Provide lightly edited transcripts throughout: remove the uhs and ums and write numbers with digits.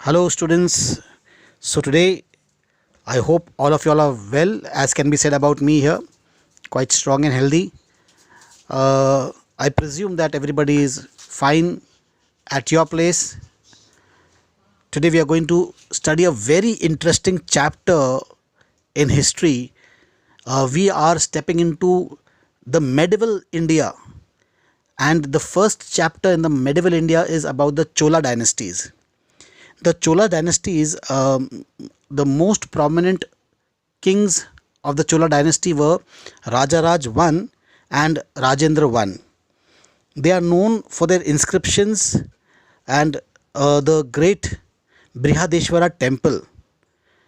Hello, students. So, today I hope all of you all are well, as can be said about me here, quite strong and healthy. I presume that everybody is fine at your place. Today, we are going to study a very interesting chapter in history. We are stepping into the medieval India, and the first chapter in the medieval India is about the Chola dynasties. The Chola dynasties, the most prominent kings of the Chola dynasty were Rajaraj I and Rajendra I. They are known for their inscriptions and the great Brihadeshwara temple.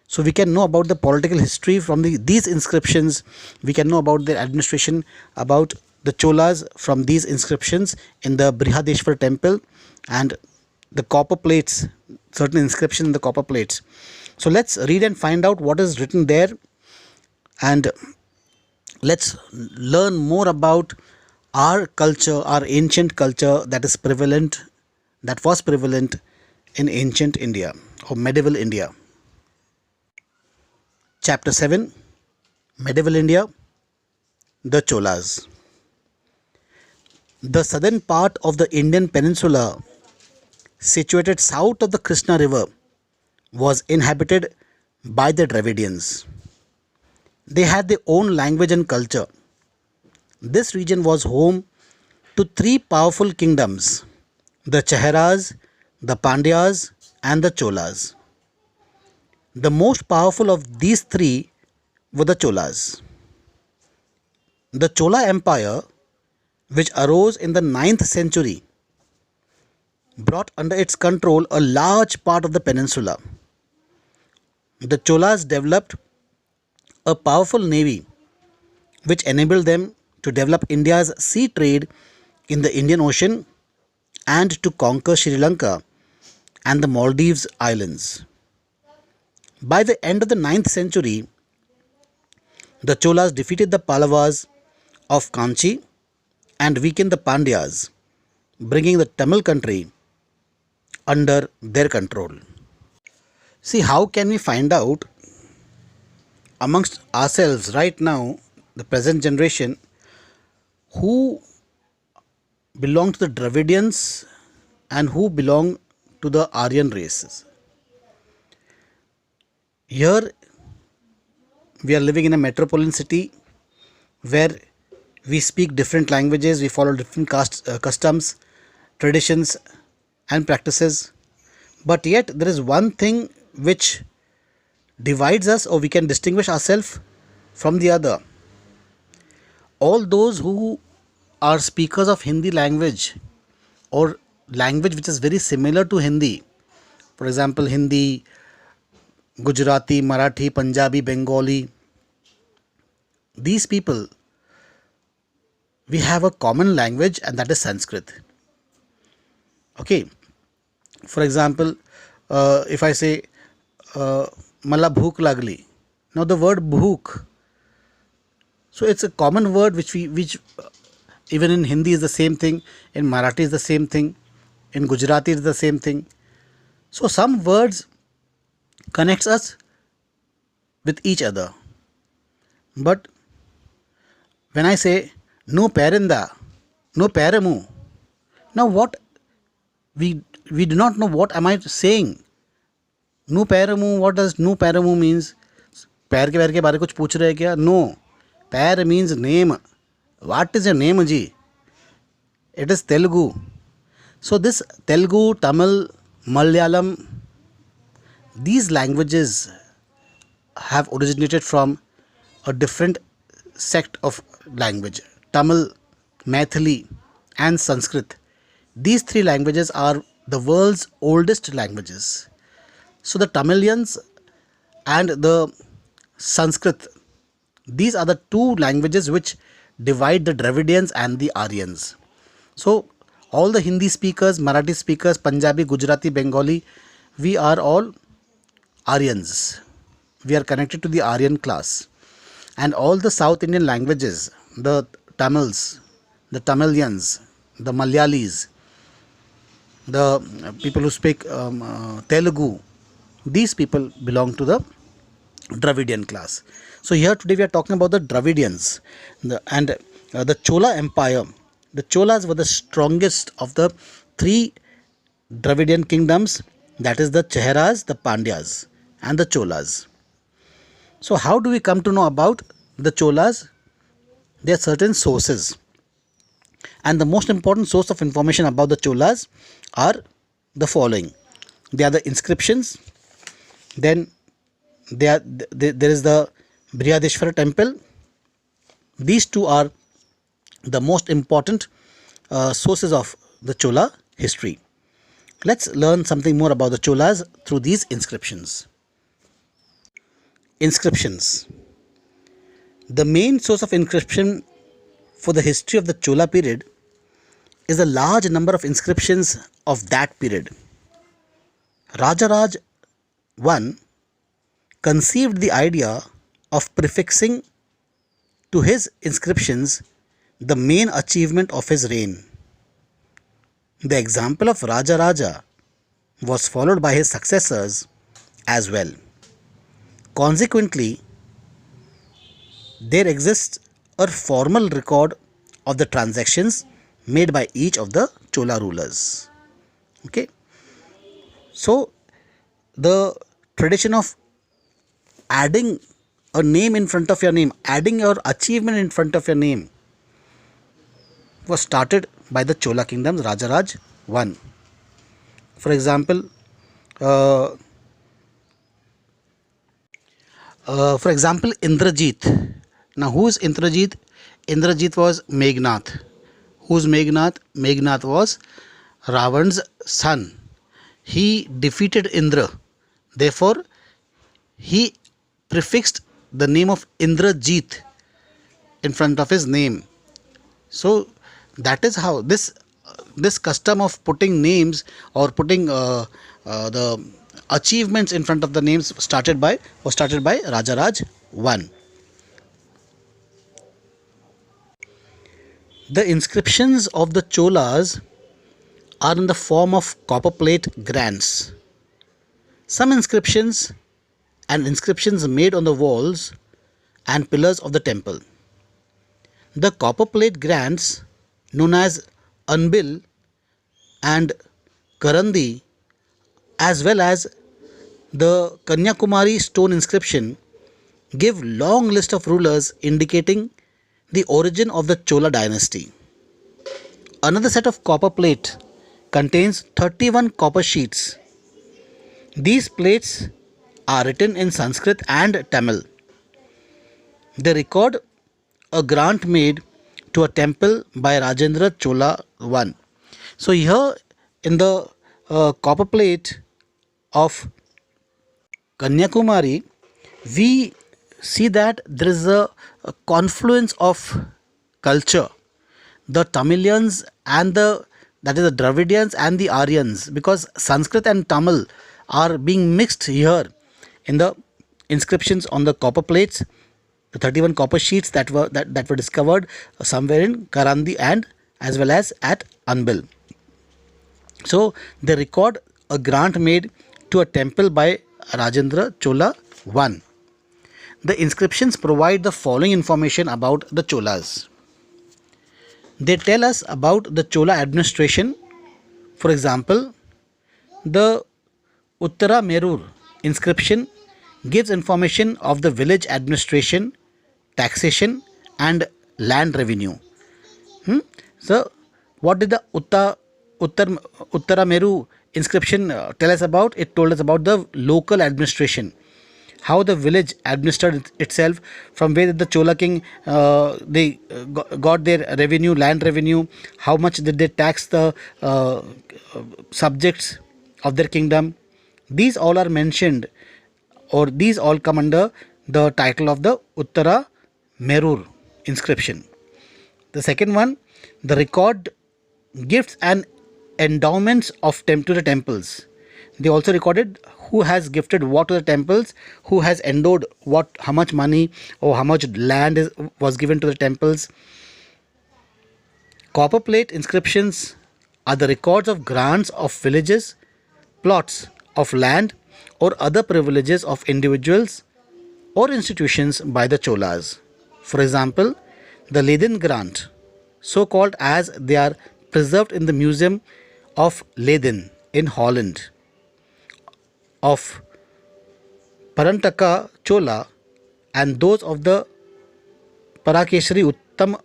So we can know about the political history from these inscriptions. We can know about their administration, about the Cholas from these inscriptions in the Brihadeshwara temple and the copper plates, certain inscription in the copper plates. So let's read and find out what is written there, and let's learn more about our culture, our ancient culture that was prevalent in ancient India or medieval India. Chapter 7, Medieval India, the Cholas. The southern part of the Indian peninsula, situated south of the Krishna river, was inhabited by the Dravidians. They had their own language and culture. This region was home to three powerful kingdoms: the Cheharas, the Pandyas, and the Cholas. The most powerful of these three were the Cholas. The Chola Empire, which arose in the 9th century, brought under its control a large part of the peninsula. The Cholas developed a powerful navy which enabled them to develop India's sea trade in the Indian Ocean and to conquer Sri Lanka and the Maldives Islands. By the end of the 9th century, the Cholas defeated the Pallavas of Kanchi and weakened the Pandyas, bringing the Tamil country under their control. See, how can we find out amongst ourselves right now, the present generation, who belong to the Dravidians and who belong to the Aryan races? Here we are living in a metropolitan city where we speak different languages, we follow different customs, traditions, and practices. But yet, there is one thing which divides us, or we can distinguish ourselves from the other. All those who are speakers of Hindi language or language which is very similar to Hindi, for example, Hindi, Gujarati, Marathi, Punjabi, Bengali, these people, we have a common language, and that is Sanskrit. Okay, for example, if I say Mala bhook lagli, now the word bhook, so it's a common word which even in Hindi is the same thing, in Marathi is the same thing, in Gujarati is the same thing. So some words connects us with each other. But when I say no parenda, no paramu, now what we do not know what am I saying. No paramu, what does no paramu means? पैर के बारे कुछ पूछ रहे हैं क्या? No. पैर means name. What is your name, ji? It is Telugu. So this Telugu, Tamil, Malayalam, these languages have originated from a different sect of language: Tamil, Maithili, and Sanskrit. These three languages are the world's oldest languages. So the Tamilians and the Sanskrit, these are the two languages which divide the Dravidians and the Aryans. So all the Hindi speakers, Marathi speakers, Punjabi, Gujarati, Bengali, we are all Aryans. We are connected to the Aryan class. And all the South Indian languages, the Tamils, the Tamilians, the Malayalis, the people who speak Telugu, these people belong to the Dravidian class. So here today we are talking about the Dravidians, the Chola Empire. The Cholas were the strongest of the three Dravidian kingdoms, that is the Cheharas, the Pandyas, and the Cholas. So how do we come to know about the Cholas? There are certain sources, and the most important source of information about the Cholas are the following. They are the inscriptions, then there is the Brihadeshwara temple. These two are the most important sources of the Chola history. Let's learn something more about the Cholas through these inscriptions. Inscriptions. The main source of inscription for the history of the Chola period is a large number of inscriptions of that period. Rajaraj I conceived the idea of prefixing to his inscriptions the main achievement of his reign. The example of Rajaraja was followed by his successors as well. Consequently, there exists a formal record of the transactions made by each of the Chola rulers. Okay, so the tradition of adding a name in front of your name, adding your achievement in front of your name, was started by the Chola kingdoms, Rajaraj I. For example, uh, Indrajit. Now, who is Indrajit? Indrajit was Meghnath. Who's Meghnath? Meghnath was Ravan's son. He defeated Indra. Therefore, he prefixed the name of Indrajit in front of his name. So that is how this custom of putting names or putting the achievements in front of the names was started by Rajaraj I. The inscriptions of the Cholas are in the form of copper plate grants. Some inscriptions and inscriptions made on the walls and pillars of the temple. The copper plate grants, known as Anbil and Karandi, as well as the Kanyakumari stone inscription, give long list of rulers indicating the origin of the Chola dynasty. Another set of copper plate contains 31 copper sheets. These plates are written in Sanskrit and Tamil. They record a grant made to a temple by Rajendra Chola I. So here in the copper plate of Kanyakumari, we see that there is a confluence of culture. The Tamilians and the, that is the Dravidians and the Aryans, because Sanskrit and Tamil are being mixed here in the inscriptions on the copper plates, the 31 copper sheets that were discovered somewhere in Karandi and as well as at Anbil. So they record a grant made to a temple by Rajendra Chola I. The inscriptions provide the following information about the Cholas. They tell us about the Chola administration. For example, the Uttara Merur inscription gives information of the village administration, taxation, and land revenue. So, what did the Uttara Meru inscription tell us about? It told us about the local administration, how the village administered itself, from where did the Chola king they got their revenue, land revenue, how much did they tax the subjects of their kingdom. These all are mentioned, or these all come under the title of the Uttara Merur inscription. The second one, the record gifts and endowments of to the temples. They also recorded who has gifted what to the temples, who has endowed what, how much money or how much land was given to the temples. Copper plate inscriptions are the records of grants of villages, plots of land, or other privileges of individuals or institutions by the Cholas. For example, the Leiden grant, so called as they are preserved in the Museum of Leiden in Holland, of Parantaka Chola, and those of the Parakeshari Uttam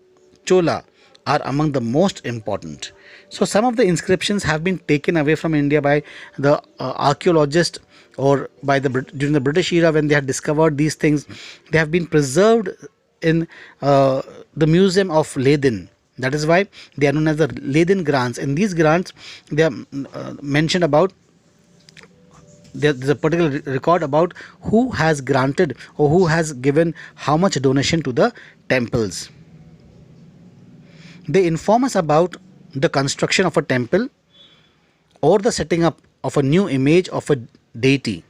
Chola are among the most important. So, some of the inscriptions have been taken away from India by the archaeologists or by the during the British era when they had discovered these things. They have been preserved in the Museum of Leiden. That is why they are known as the Leiden grants. In these grants, they are mentioned about there's a particular record about who has granted or who has given how much donation to the temples. They inform us about the construction of a temple or the setting up of a new image of a deity.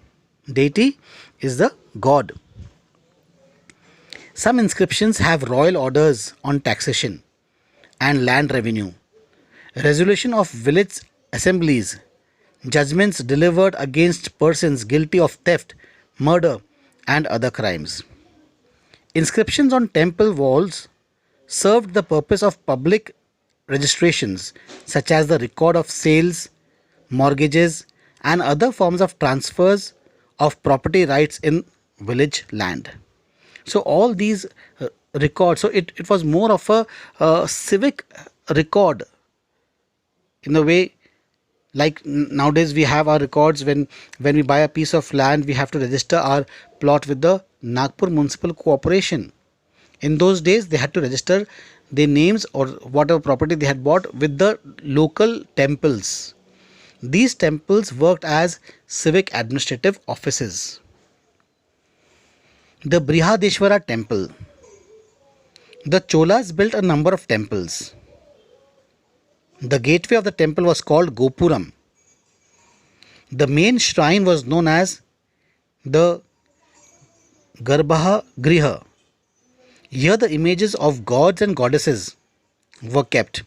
Deity is the god. Some inscriptions have royal orders on taxation and land revenue, resolution of village assemblies, judgments delivered against persons guilty of theft, murder, and other crimes. Inscriptions on temple walls served the purpose of public registrations such as the record of sales, mortgages, and other forms of transfers of property rights in village land. So all these records, so it was more of a civic record in the way like nowadays we have our records when we buy a piece of land we have to register our plot with the Nagpur Municipal Corporation. In those days they had to register their names or whatever property they had bought with the local temples. These temples worked as civic administrative offices. The Brihadeshwara temple. The Cholas built a number of temples. The gateway of the temple was called Gopuram. The main shrine was known as the Garbha Griha. Here the images of gods and goddesses were kept.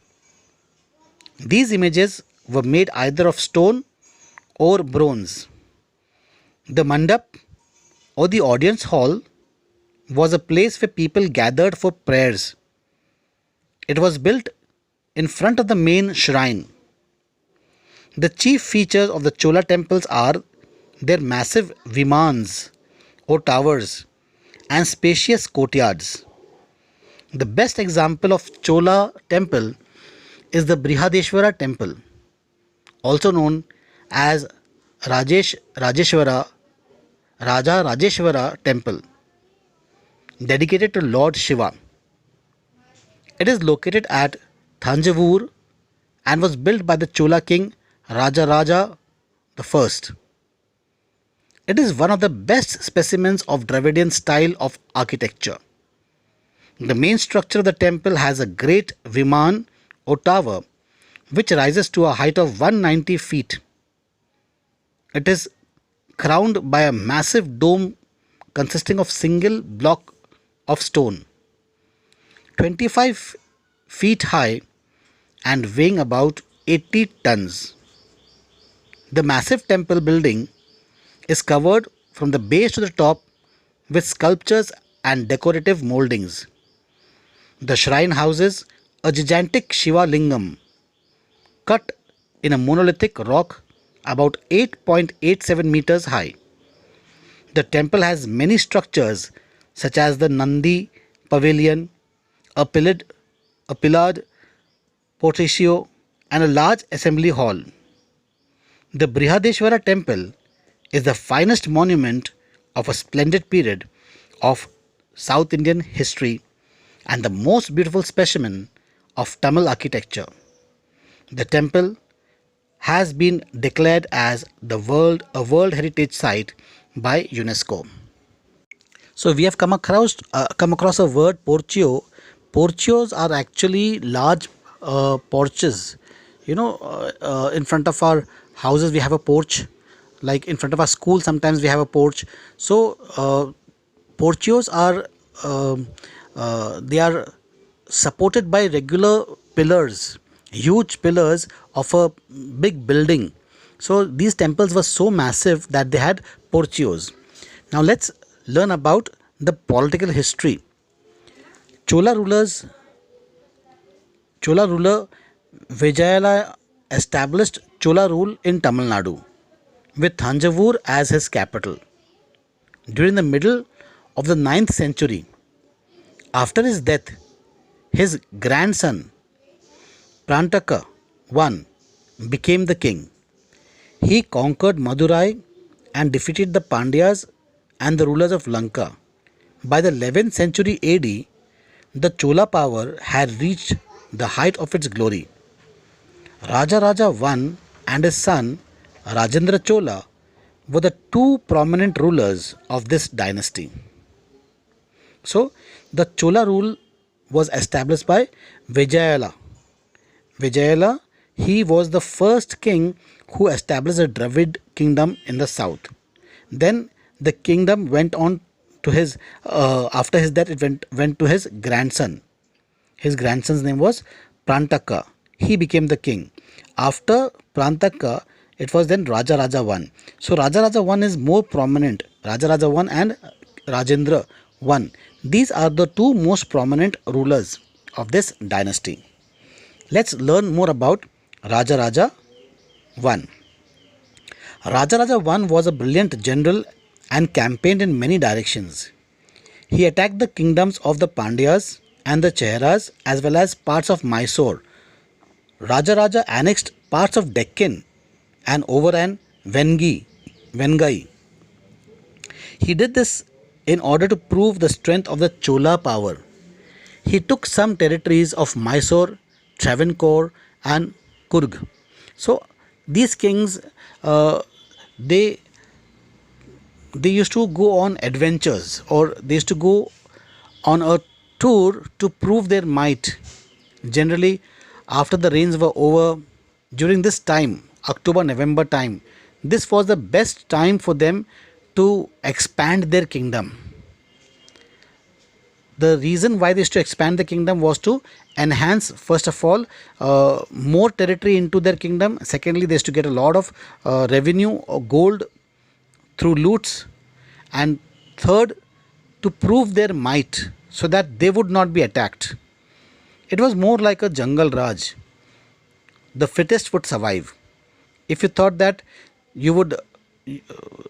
These images were made either of stone or bronze. The mandap or the audience hall was a place where people gathered for prayers. It was built in front of the main shrine. The chief features of the Chola temples are their massive vimans or towers and spacious courtyards. The best example of Chola temple is the Brihadeshwara temple, also known as Rajeshwara Raja Rajeshwara temple, dedicated to Lord Shiva. It is located at Thanjavur and was built by the Chola king Rajaraja I. It is one of the best specimens of Dravidian style of architecture. The main structure of the temple has a great viman or tower which rises to a height of 190 feet. It is crowned by a massive dome consisting of single block of stone, 25 feet high and weighing about 80 tons. The massive temple building is covered from the base to the top with sculptures and decorative moldings. The shrine houses a gigantic Shiva Lingam cut in a monolithic rock about 8.87 meters high. The temple has many structures such as the Nandi pavilion, a pillared portico, and a large assembly hall. The Brihadeshwara temple is the finest monument of a splendid period of South Indian history and the most beautiful specimen of Tamil architecture. The temple has been declared as a World Heritage Site by UNESCO. So we have come across a word portio. Portios are actually large porches. In front of our houses we have a porch. Like in front of our school, sometimes we have a porch. So portios are they are supported by regular pillars huge pillars of a big building. So these temples were so massive that they had porticos. Now let's learn about the political history. Chola rulers, Chola ruler Vijayala established Chola rule in Tamil Nadu with Thanjavur as his capital. During the middle of the 9th century, after his death, his grandson Prantaka I became the king. He conquered Madurai and defeated the Pandyas and the rulers of Lanka. By the 11th century AD, the Chola power had reached the height of its glory. Raja I and his son Rajendra Chola were the two prominent rulers of this dynasty. So, the Chola rule was established by Vijayala. Vijayala, he was the first king who established a Dravid kingdom in the south. Then the kingdom went on to his, after his death, it went to his grandson. His grandson's name was Prantaka. He became the king. After Prantaka, it was then Raja I. So Raja I is more prominent. Raja I and Rajendra I. These are the two most prominent rulers of this dynasty. Let's learn more about Raja I. Raja I was a brilliant general and campaigned in many directions. He attacked the kingdoms of the Pandyas and the Cheras as well as parts of Mysore. Raja annexed parts of Deccan and overran Vengai. He did this in order to prove the strength of the Chola power. He took some territories of Mysore, Travancore, and Coorg. So these kings, they they used to go on adventures, or they used to go on a tour to prove their might. Generally, after the rains were over, during this time, October November time, this was the best time for them to expand their kingdom. The reason why they used to expand the kingdom was to enhance, first of all, more territory into their kingdom. Secondly, they used to get a lot of revenue or gold through loots. And third, to prove their might so that they would not be attacked. It was more like a jungle raj. The fittest would survive. If you thought that you would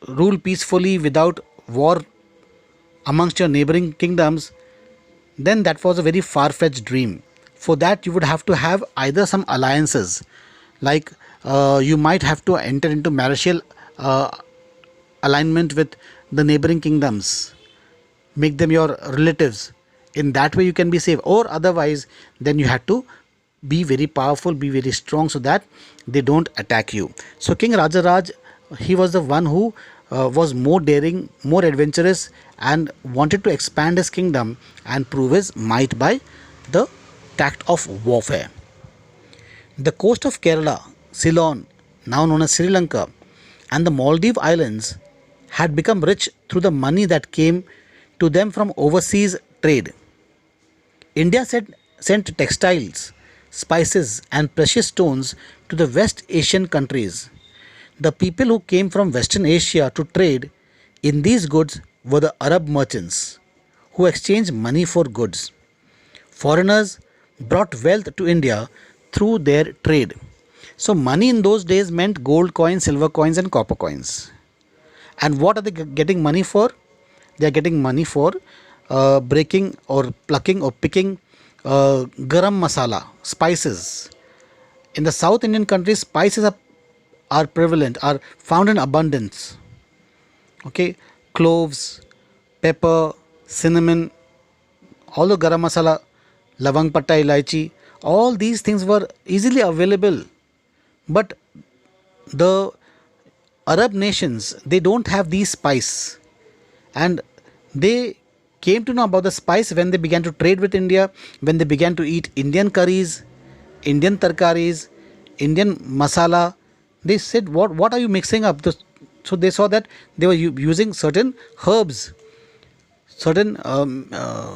rule peacefully without war amongst your neighboring kingdoms, then that was a very far-fetched dream. For that, you would have to have either some alliances, like you might have to enter into martial alignment with the neighboring kingdoms, make them your relatives. In that way, you can be safe. Or otherwise, then you had to be very powerful, be very strong, so that they don't attack you. So King Rajaraj, he was the one who was more daring, more adventurous, and wanted to expand his kingdom and prove his might by the tact of warfare. The coast of Kerala, Ceylon, now known as Sri Lanka, and the Maldive Islands had become rich through the money that came to them from overseas trade. India sent textiles, spices, and precious stones to the West Asian countries. The people who came from Western Asia to trade in these goods were the Arab merchants, who exchanged money for goods. Foreigners brought wealth to India through their trade. So, money in those days meant gold coins, silver coins, and copper coins. And what are they getting money for? They are getting money for breaking or plucking or picking garam masala, spices. In the South Indian countries, spices are prevalent, are found in abundance. Okay, cloves, pepper, cinnamon, all the garam masala, lavang patta, ilaichi, all these things were easily available. But the Arab nations, they don't have these spice, and they came to know about the spice when they began to trade with India, when they began to eat Indian curries, Indian tarkaris, Indian masala. They said, what are you mixing up? So they saw that they were using certain herbs, certain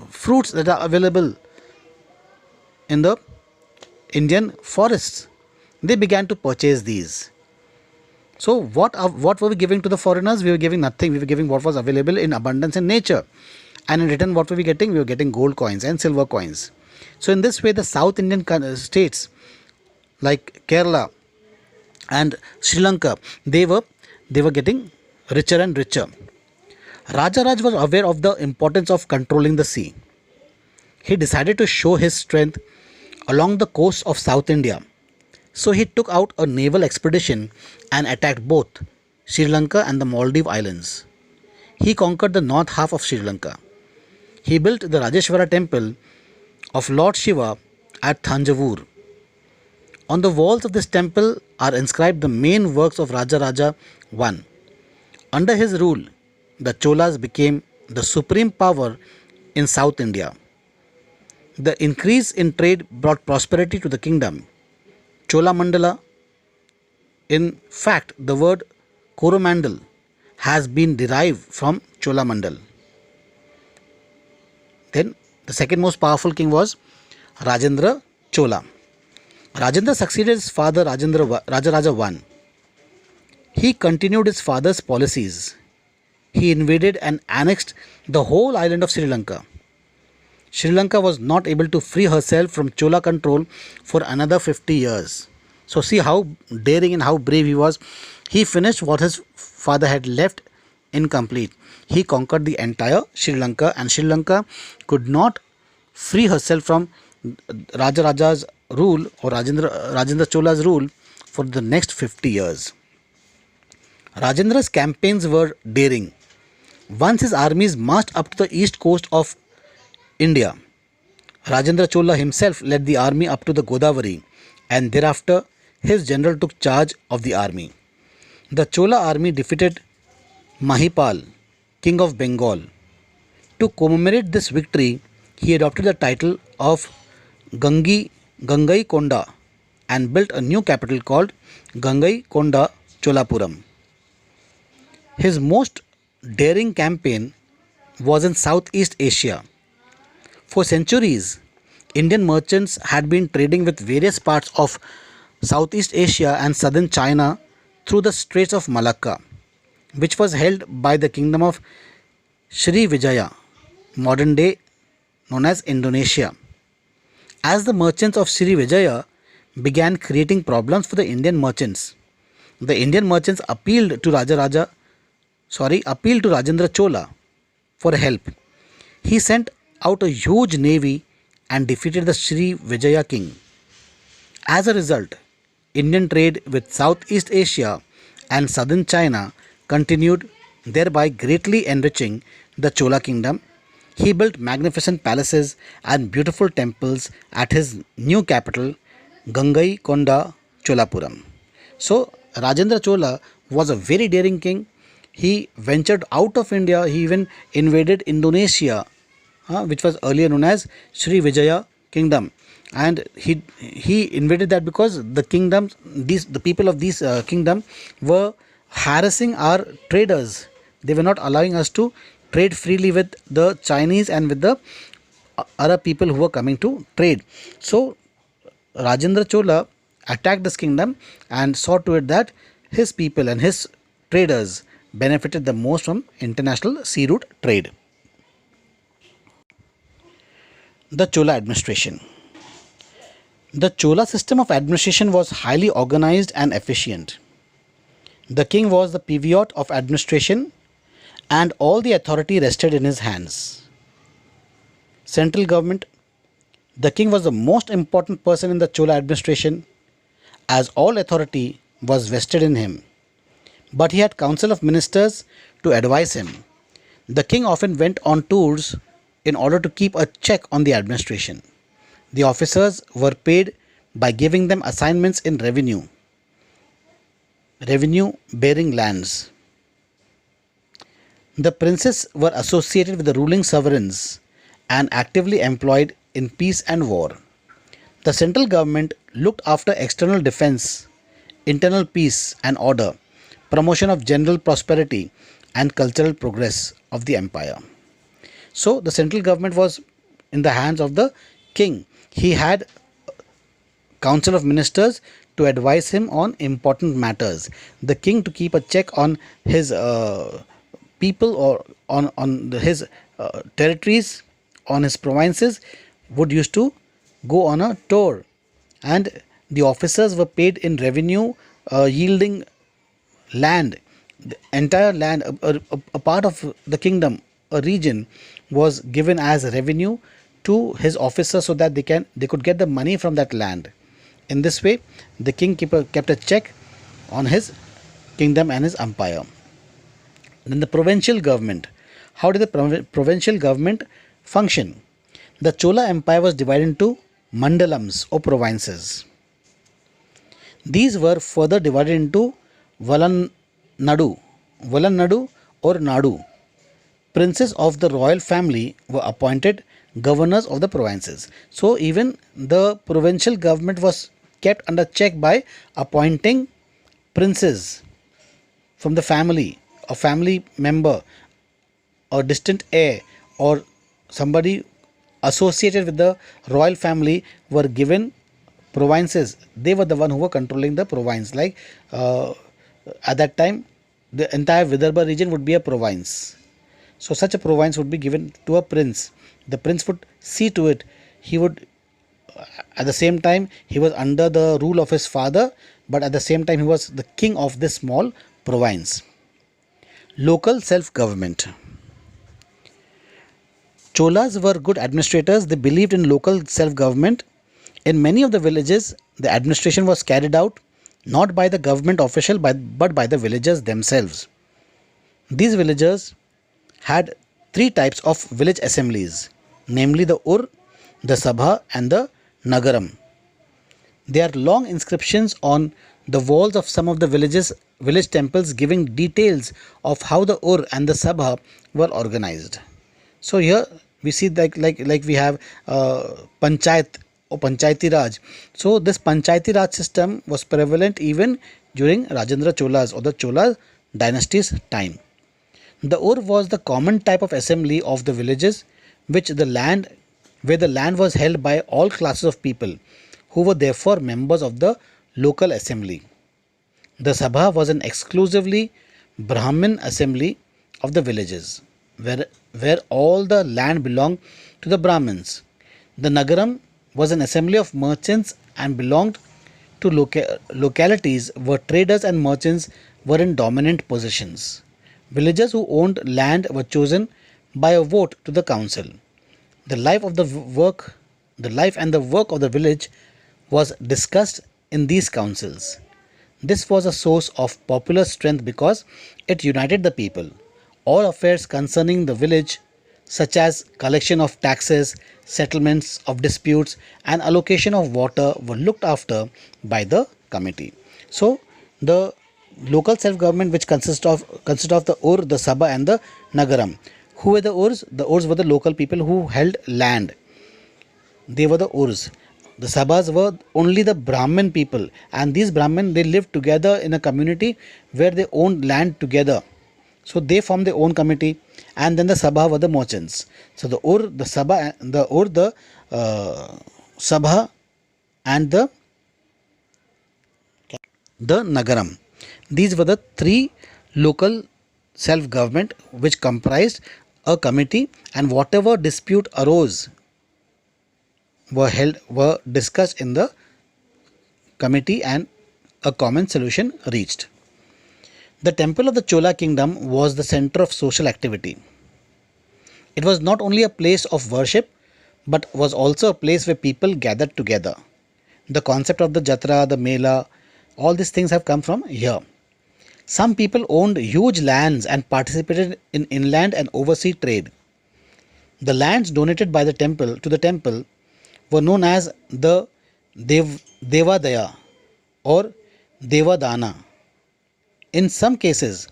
fruits that are available in the Indian forests. They began to purchase these. So what were we giving to the foreigners? We were giving nothing. We were giving what was available in abundance in nature. And in return, what were we getting? We were getting gold coins and silver coins. So in this way, the South Indian states like Kerala and Sri Lanka, they were getting richer and richer. Rajaraj was aware of the importance of controlling the sea. He decided to show his strength along the coast of South India. So he took out a naval expedition and attacked both Sri Lanka and the Maldive Islands. He conquered the north half of Sri Lanka. He built the Rajeshwara temple of Lord Shiva at Thanjavur. On the walls of this temple are inscribed the main works of Rajaraja I. Under his rule, the Cholas became the supreme power in South India. The increase in trade brought prosperity to the kingdom. Chola Mandala, in fact, the word Coromandel has been derived from Chola Mandal. Then the second most powerful king was Rajendra Chola. Rajendra succeeded his father Rajaraja I. He continued his father's policies. He invaded and annexed the whole island of Sri Lanka. Sri Lanka was not able to free herself from Chola control for another 50 years. So see how daring and how brave he was. He finished what his father had left incomplete. He conquered the entire Sri Lanka, and Sri Lanka could not free herself from Rajaraja's rule or Rajendra Chola's rule for the next 50 years. Rajendra's campaigns were daring. Once his armies marched up to the east coast of India, Rajendra Chola himself led the army up to the Godavari, and thereafter his general took charge of the army. The Chola army defeated Mahipal, king of Bengal. To commemorate this victory, he adopted the title of Gangai Konda and built a new capital called Gangai Konda Cholapuram. His most daring campaign was in Southeast Asia. For centuries, Indian merchants had been trading with various parts of Southeast Asia and southern China through the Straits of Malacca, which was held by the kingdom of Sri Vijaya, modern day known as Indonesia. As the merchants of Sri Vijaya began creating problems for the Indian merchants, the Indian merchants appealed to Rajendra Chola for help. He sent out a huge navy and defeated the Sri Vijaya king. As a result, Indian trade with Southeast Asia and southern China continued, thereby greatly enriching the Chola kingdom. He built magnificent palaces and beautiful temples at his new capital, Gangai Konda Cholapuram. So, Rajendra Chola was a very daring king. He ventured out of India. He even invaded Indonesia, which was earlier known as Sri Vijaya kingdom, and he invaded that because the people of this kingdom were harassing our traders. They were not allowing us to trade freely with the Chinese and with the other people who were coming to trade. So Rajendra Chola attacked this kingdom and saw to it that his people and his traders benefited the most from international sea route trade. The Chola administration. The Chola system of administration was highly organized and efficient. The king was the pivot of administration and all the authority rested in his hands. Central government. The king was the most important person in the Chola administration as all authority was vested in him. But he had council of ministers to advise him. The king often went on tours in order to keep a check on the administration. The officers were paid by giving them assignments in revenue bearing lands. The princes were associated with the ruling sovereigns and actively employed in peace and war. The central government looked after external defense, internal peace and order, promotion of general prosperity and cultural progress of the empire. So the central government was in the hands of the king. He had council of ministers to advise him on important matters. The king, to keep a check on his people or his territories, on his provinces, would used to go on a tour, and the officers were paid in revenue yielding land. The entire land, a part of the kingdom, a region, was given as revenue to his officers so that they could get the money from that land. In this way, the king kept a check on his kingdom and his empire. Then the provincial government. How did the provincial government function? The Chola Empire was divided into mandalams or provinces. These were further divided into Valanadu, Valanadu or Nadu. Princes of the royal family were appointed governors of the provinces. So even the provincial government was kept under check by appointing princes from the family, a family member, a distant heir, or somebody associated with the royal family were given provinces. They were the one who were controlling the province. Like at that time, the entire Vidarbha region would be a province. So such a province would be given to a prince. The prince would see to it. He would, at the same time, he was under the rule of his father, but at the same time, he was the king of this small province. Local self-government. Cholas were good administrators. They believed in local self-government. In many of the villages, the administration was carried out not by the government official but by the villagers themselves. These villagers had three types of village assemblies, namely the Ur, the Sabha and the Nagaram. There are long inscriptions on the walls of some of the village temples giving details of how the Ur and the Sabha were organized. So here we see like we have Panchayat or Panchayati Raj. So this Panchayati Raj system was prevalent even during Rajendra Cholas or the Chola dynasty's time. The Ur was the common type of assembly of the villages where the land was held by all classes of people who were therefore members of the local assembly. The Sabha was an exclusively Brahmin assembly of the villages where all the land belonged to the Brahmins. The Nagaram was an assembly of merchants and belonged to localities where traders and merchants were in dominant positions. Villagers who owned land were chosen by a vote to the council. The life and the work of the village was discussed in these councils. This was a source of popular strength because it united the people. All affairs concerning the village, such as collection of taxes, settlements of disputes, and allocation of water, were looked after by the committee. So, the local self-government, which consists of the Ur, the Sabha, and the Nagaram. Who were the Urs? The Urs were the local people who held land. They were the Urs. The Sabhas were only the Brahmin people, and these Brahmin, they lived together in a community where they owned land together. So they formed their own committee, and then the Sabha were the merchants. So the Ur, the Sabha, Sabha, and the Nagaram. These were the three local self-government which comprised a committee, and whatever dispute arose were discussed in the committee and a common solution reached. The temple of the Chola kingdom was the center of social activity. It was not only a place of worship but was also a place where people gathered together. The concept of the Jatra, the Mela, all these things have come from here. Some people owned huge lands and participated in inland and overseas trade. The lands donated by the temple to the temple were known as the Devadaya or Devadana. In some cases,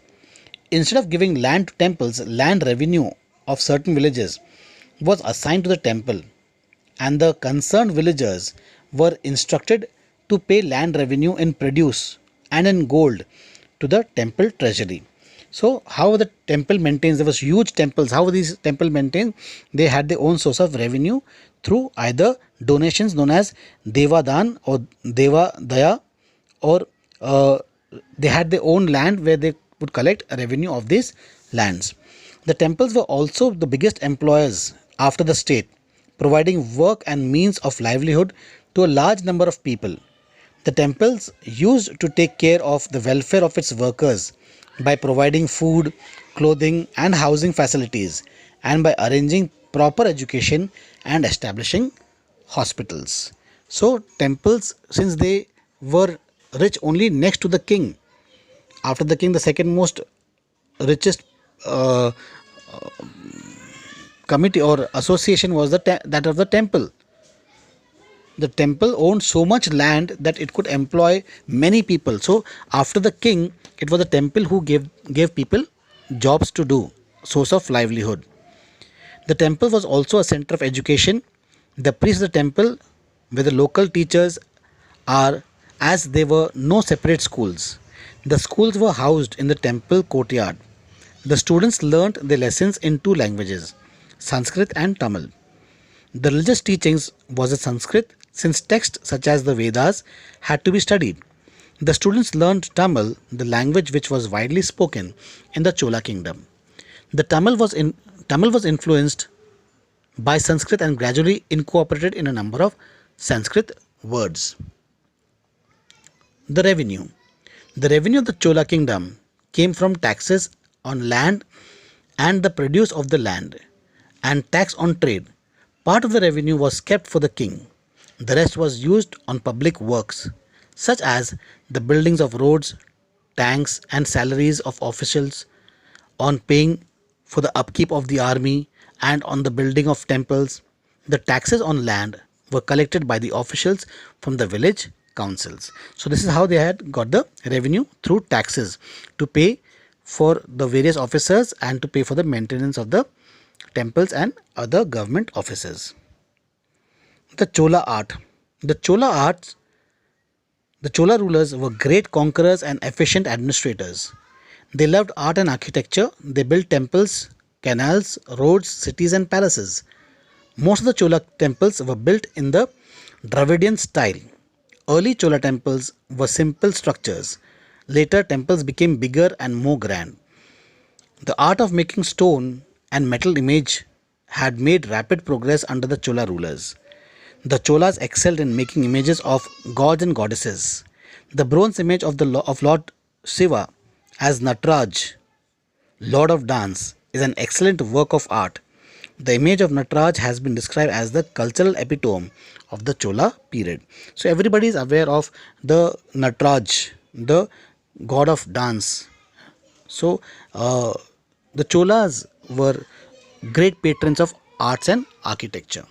instead of giving land to temples, land revenue of certain villages was assigned to the temple, and the concerned villagers were instructed to pay land revenue in produce and in gold to the temple treasury. So how the temple maintains, there was huge temples. How these temple maintained? They had their own source of revenue through either donations known as Devadan or Devadaya, or they had their own land where they would collect a revenue of these lands. The temples were also the biggest employers after the state, providing work and means of livelihood to a large number of people. The temples used to take care of the welfare of its workers by providing food, clothing, and housing facilities, and by arranging proper education and establishing hospitals. So, temples, since they were rich only next to the king, after the king, the second most richest uh, committee or association was that of the temple. The temple owned so much land that it could employ many people. So after the king, it was the temple who gave people jobs to do, source of livelihood. The temple was also a center of education. The priests of the temple were the local teachers, are as there were no separate schools. The schools were housed in the temple courtyard. The students learnt their lessons in two languages, Sanskrit and Tamil. The religious teachings was in Sanskrit, since texts such as the Vedas had to be studied. The students learned Tamil, the language which was widely spoken in the Chola kingdom. The Tamil was influenced by Sanskrit and gradually incorporated in a number of Sanskrit words. The revenue. The revenue of the Chola kingdom came from taxes on land and the produce of the land, and tax on trade. Part of the revenue was kept for the king. The rest was used on public works, such as the buildings of roads, tanks, and salaries of officials, on paying for the upkeep of the army, and on the building of temples. The taxes on land were collected by the officials from the village councils. So, this is how they had got the revenue, through taxes, to pay for the various officers and to pay for the maintenance of the temples and other government offices. The Chola art. The Chola arts, the Chola rulers were great conquerors and efficient administrators. They loved art and architecture. They built temples, canals, roads, cities, and palaces. Most of the Chola temples were built in the Dravidian style. Early Chola temples were simple structures. Later, temples became bigger and more grand. The art of making stone and metal image had made rapid progress under the Chola rulers. The Cholas excelled in making images of gods and goddesses. The bronze image of of Lord Shiva as Nataraj, Lord of Dance, is an excellent work of art. The image of Nataraj has been described as the cultural epitome of the Chola period. So everybody is aware of the Nataraj, the god of dance. So the Cholas were great patrons of arts and architecture.